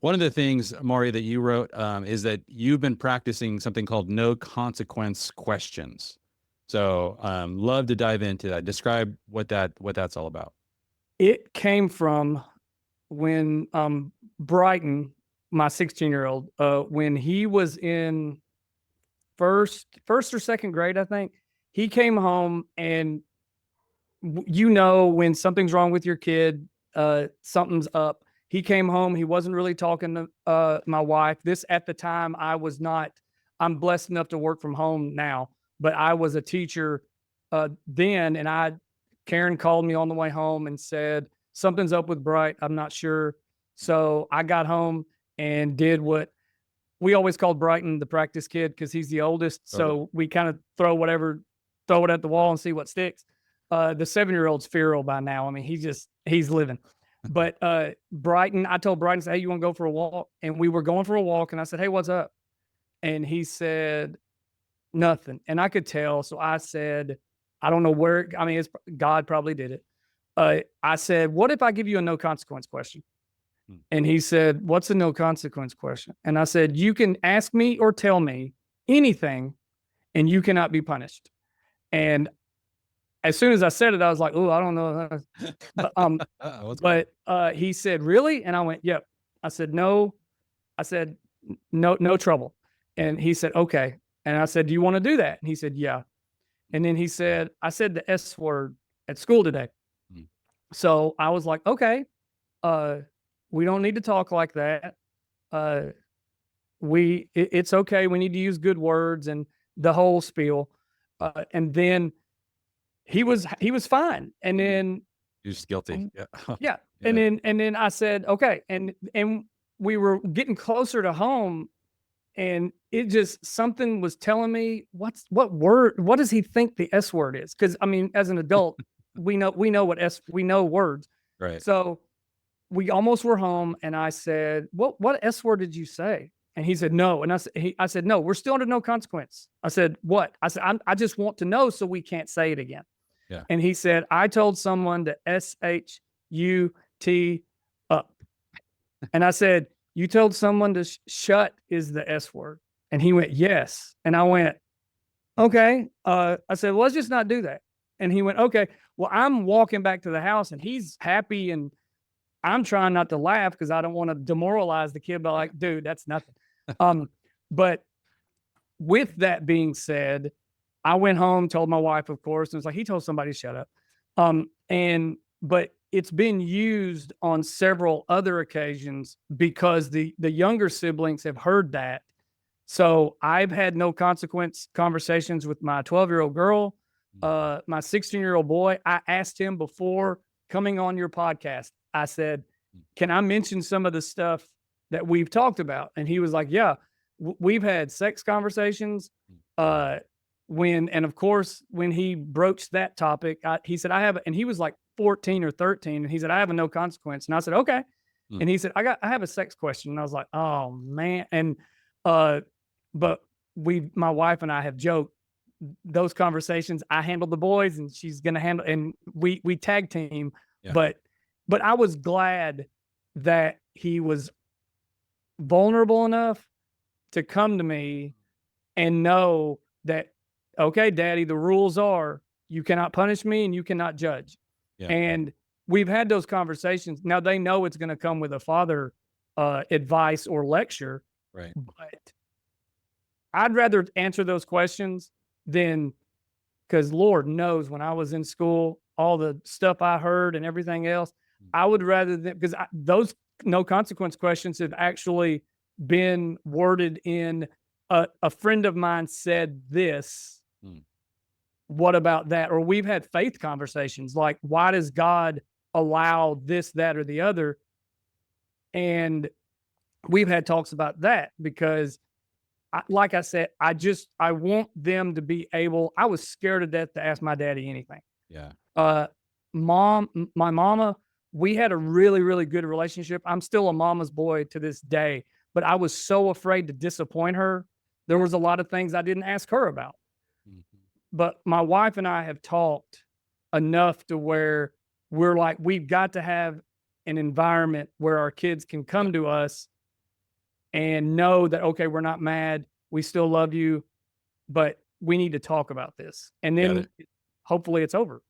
One of the things, Maury, that you wrote is that you've been practicing something called no consequence questions. So, love to dive into that. Describe what that's all about. It came from when Brighton, my 16-year-old, when he was in first or second grade, I think, he came home and when something's wrong with your kid, something's up. He came home. He wasn't really talking to my wife. This at the time, I was not. I'm blessed enough to work from home now, but I was a teacher then, and Karen called me on the way home and said something's up with Bright. I'm not sure. So I got home and did what we always called Brighton the practice kid because he's the oldest. So we kind of throw it at the wall and see what sticks. The 7-year-old's feral by now. I mean, he's living. But Brighton, I told Brighton, hey, you want to go for a walk? And we were going for a walk, and I said, hey, what's up? And he said, nothing. And I could tell. So I said, I don't know where, I mean, God probably did it. I said, what if I give you a no consequence question? And he said, what's a no consequence question? And I said, you can ask me or tell me anything and you cannot be punished. And as soon as I said it, I was like, oh, I don't know. But he said, really? And I went, yep. I said, no. I said, no trouble. And he said, okay. And I said, do you want to do that? And he said, yeah. And then he said, I said the S word at school today. So I was like, okay, we don't need to talk like that. It's okay. We need to use good words and the whole spiel. And then he was fine. And then you're just guilty. Yeah. Yeah. And then I said, okay. And we were getting closer to home and it just, something was telling me what does he think the S word is? Cause I mean, as an adult, we know we know words. Right. So we almost were home and I said, what S word did you say? And he said, no. And I said, no, we're still under no consequence. I said, what? I said, I just want to know so we can't say it again. Yeah. And he said, I told someone to SHUT up. And I said, you told someone to shut is the S word. And he went, yes. And I went, okay. I said, well, let's just not do that. And he went, okay. Well, I'm walking back to the house and he's happy and I'm trying not to laugh because I don't want to demoralize the kid by like, dude, that's nothing. But with that being said, I went home, told my wife, of course, and it's like, he told somebody to shut up. But it's been used on several other occasions because the younger siblings have heard that. So I've had no consequence conversations with my 12-year-old girl, my 16-year-old boy. I asked him before coming on your podcast, I said, can I mention some of the stuff that we've talked about? And he was like, yeah, we've had sex conversations. And of course, when he broached that topic, he said, and he was like 14 or 13. And he said, I have a no consequence. And I said, okay. And he said, I have a sex question. And I was like, oh man. And, but my wife and I have joked those conversations. I handle the boys and she's going to handle, and we tag team, but I was glad that he was vulnerable enough to come to me and know that, okay, Daddy, the rules are you cannot punish me and you cannot judge. Yeah. And we've had those conversations. Now they know it's going to come with a father advice or lecture. Right. But I'd rather answer those questions than, because Lord knows when I was in school, all the stuff I heard and everything else, I would rather because those no consequence questions have actually been worded in a friend of mine said this. What about that? Or we've had faith conversations like, why does God allow this, that, or the other? And we've had talks about that because, like I said, I want them to be able. I was scared to death to ask my daddy anything. Yeah. My mama, we had a really, really good relationship. I'm still a mama's boy to this day, but I was so afraid to disappoint her. There was a lot of things I didn't ask her about. But my wife and I have talked enough to where we're like, we've got to have an environment where our kids can come to us and know that, okay, we're not mad. We still love you, but we need to talk about this. And Yeah. then hopefully it's over.